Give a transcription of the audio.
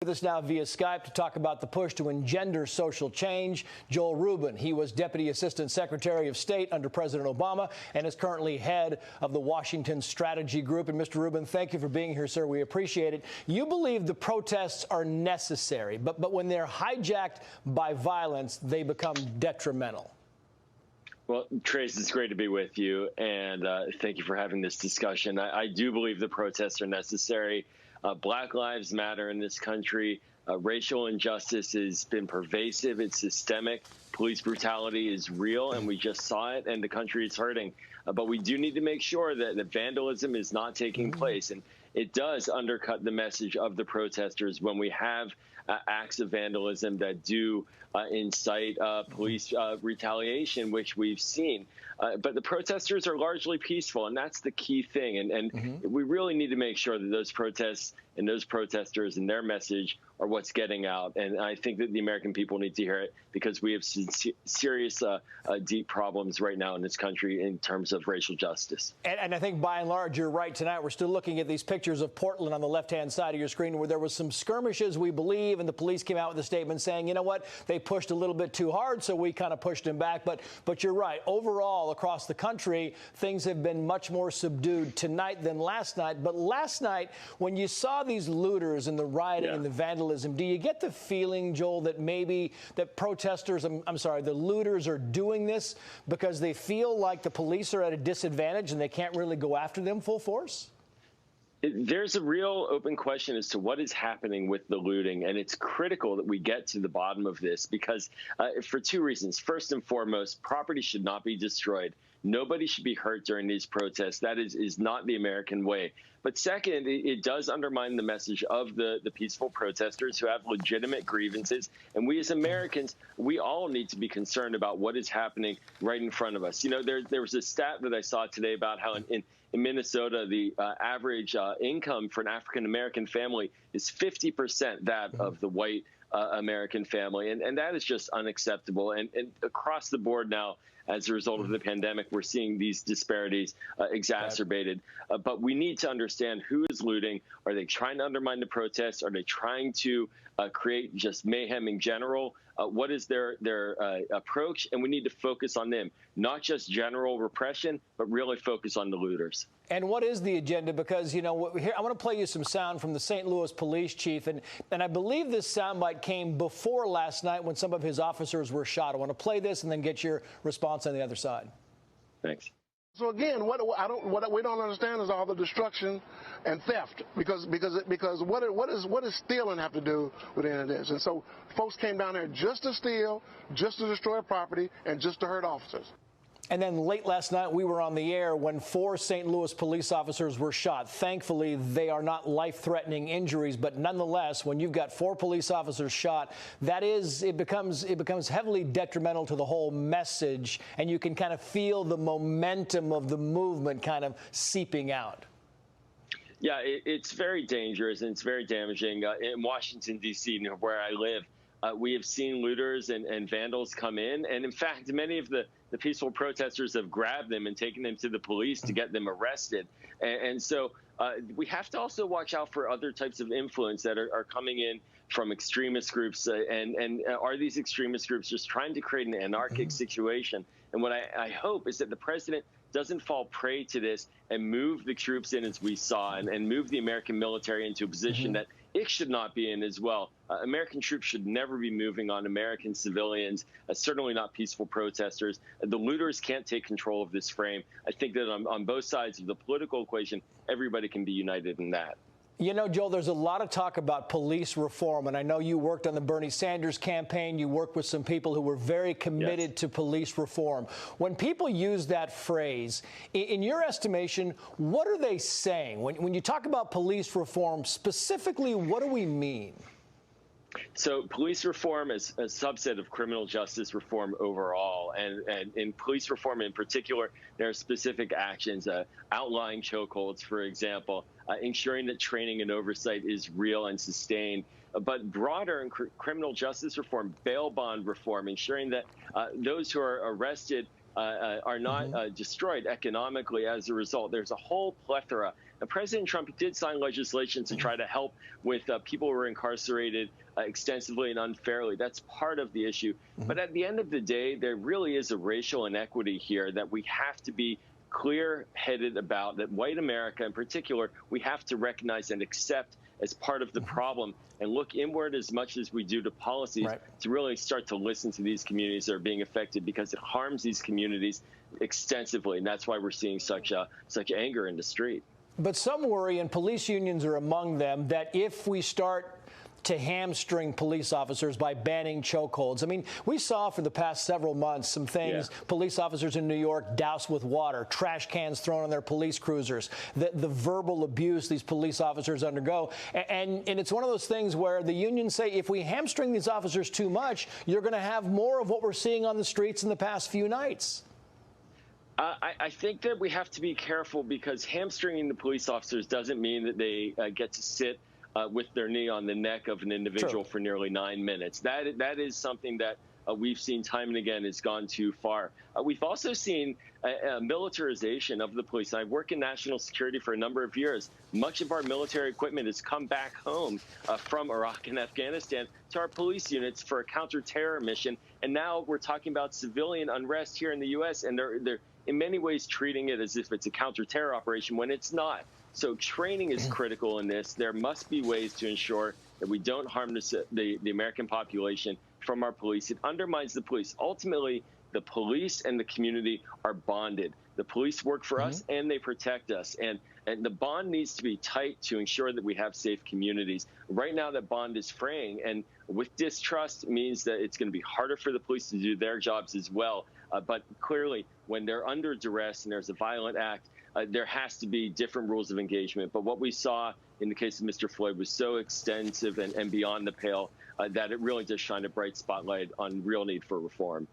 with us now via Skype to talk about the push to engender social change. Joel Rubin, he was Deputy Assistant Secretary of State under President Obama and is currently head of the Washington Strategy Group. And Mr. Rubin, thank you for being here, sir. We appreciate it. You believe the protests are necessary, but when they're hijacked by violence, they become detrimental. Well, Trace, it's great to be with you, and thank you for having this discussion. I do believe the protests are necessary. Black lives matter in this country. Racial injustice has been pervasive. It's systemic. Police brutality is real, and we just saw it, and the country is hurting. But we do need to make sure that vandalism is not taking place, and it does undercut the message of the protesters when we have acts of vandalism that do incite police retaliation, which we've seen. But the protesters are largely peaceful, and that's the key thing. And we really need to make sure that those protests and those protesters and their message are what's getting out. And I think that the American people need to hear it, because we have serious, deep problems right now in this country in terms of racial justice. And I think by and large, you're right. Tonight, we're still looking at these pictures of Portland on the left-hand side of your screen, where there was some skirmishes, we believe, and the police came out with a statement saying, you know what, they pushed a little bit too hard, so we kind of pushed them back. But you're right. Overall, across the country, things have been much more subdued tonight than last night. But last night, when you saw these looters and the rioting and the vandalism, do you get the feeling, Joel, that maybe that protesters, the looters are doing this because they feel like the police are at a disadvantage and they can't really go after them full force? There's a real open question as to what is happening with the looting, and it's critical that we get to the bottom of this, because for two reasons. First and foremost, property should not be destroyed. Nobody should be hurt during these protests. That is not the American way. But second, it does undermine the message of the peaceful protesters who have legitimate grievances. And we as Americans, we all need to be concerned about what is happening right in front of us. You know, there was a stat that I saw today about how in Minnesota, the average income for an African-American family is 50% that of the white American family. And that is just unacceptable. And across the board now, as a result of the pandemic, we're seeing these disparities exacerbated. But we need to understand who is looting. Are they trying to undermine the protests? Are they trying to create just mayhem in general? What is their approach? And we need to focus on them, not just general repression, but really focus on the looters. And what is the agenda? Because, you know, here, I want to play you some sound from the St. Louis police chief. And I believe this soundbite came before last night when some of his officers were shot. I want to play this and then get your response on the other side. Thanks. So again, what we don't understand is all the destruction and theft, because what does stealing have to do with any of this? And so folks came down there just to steal, just to destroy property, and just to hurt officers. And then late last night, we were on the air when 4 St. Louis police officers were shot. Thankfully, they are not life-threatening injuries, but nonetheless, when you've got 4 police officers shot, it becomes heavily detrimental to the whole message, and you can kind of feel the momentum of the movement kind of seeping out. Yeah, it's very dangerous and it's very damaging. In Washington, D.C., where I live, we have seen looters and vandals come in. And in fact, many of the peaceful protesters have grabbed them and taken them to the police to get them arrested. And so we have to also watch out for other types of influence that are coming in from extremist groups. And are these extremist groups just trying to create an anarchic situation? And what I hope is that the president doesn't fall prey to this and move the troops in as we saw, and move the American military into a position that it should not be in as well. American troops should never be moving on American civilians, certainly not peaceful protesters. The looters can't take control of this frame. I think that on both sides of the political equation, everybody can be united in that. You know, Joel, there's a lot of talk about police reform, and I know you worked on the Bernie Sanders campaign. You worked with some people who were very committed to police reform. When people use that phrase, in your estimation, what are they saying? When you talk about police reform, specifically, what do we mean? So police reform is a subset of criminal justice reform overall. And in police reform in particular, there are specific actions, outlying chokeholds, for example, ensuring that training and oversight is real and sustained. But broader in criminal justice reform, bail bond reform, ensuring that those who are arrested are not destroyed economically as a result. There's a whole plethora And President Trump did sign legislation to try to help with people who were incarcerated extensively and unfairly. That's part of the issue. But at the end of the day, there really is a racial inequity here that we have to be clear-headed about, that white America in particular, we have to recognize and accept as part of the problem and look inward as much as we do to policies to really start to listen to these communities that are being affected, because it harms these communities extensively. And that's why we're seeing such anger in the street. But some worry, and police unions are among them, that if we start to hamstring police officers by banning chokeholds. I mean, we saw for the past several months some things, police officers in New York doused with water, trash cans thrown on their police cruisers, the verbal abuse these police officers undergo. And it's one of those things where the unions say if we hamstring these officers too much, you're going to have more of what we're seeing on the streets in the past few nights. I think that we have to be careful, because hamstringing the police officers doesn't mean that they get to sit with their knee on the neck of an individual for nearly 9 minutes. That is something that we've seen time and again has gone too far. We've also seen a militarization of the police. I work in national security for a number of years. Much of our military equipment has come back home from Iraq and Afghanistan to our police units for a counter-terror mission. And now we're talking about civilian unrest here in the U.S., and they're in many ways treating it as if it's a counter-terror operation when it's not. So training is critical in this. There must be ways to ensure that we don't harm the American population from our police. It undermines the police. Ultimately, the police and the community are bonded. The police work for us and they protect us. And the bond needs to be tight to ensure that we have safe communities. Right now, that bond is fraying. And with distrust means that it's going to be harder for the police to do their jobs as well. But clearly, when they're under duress and there's a violent act, there has to be different rules of engagement. But what we saw in the case of Mr. Floyd was so extensive and beyond the pale that it really does shine a bright spotlight on real need for reform.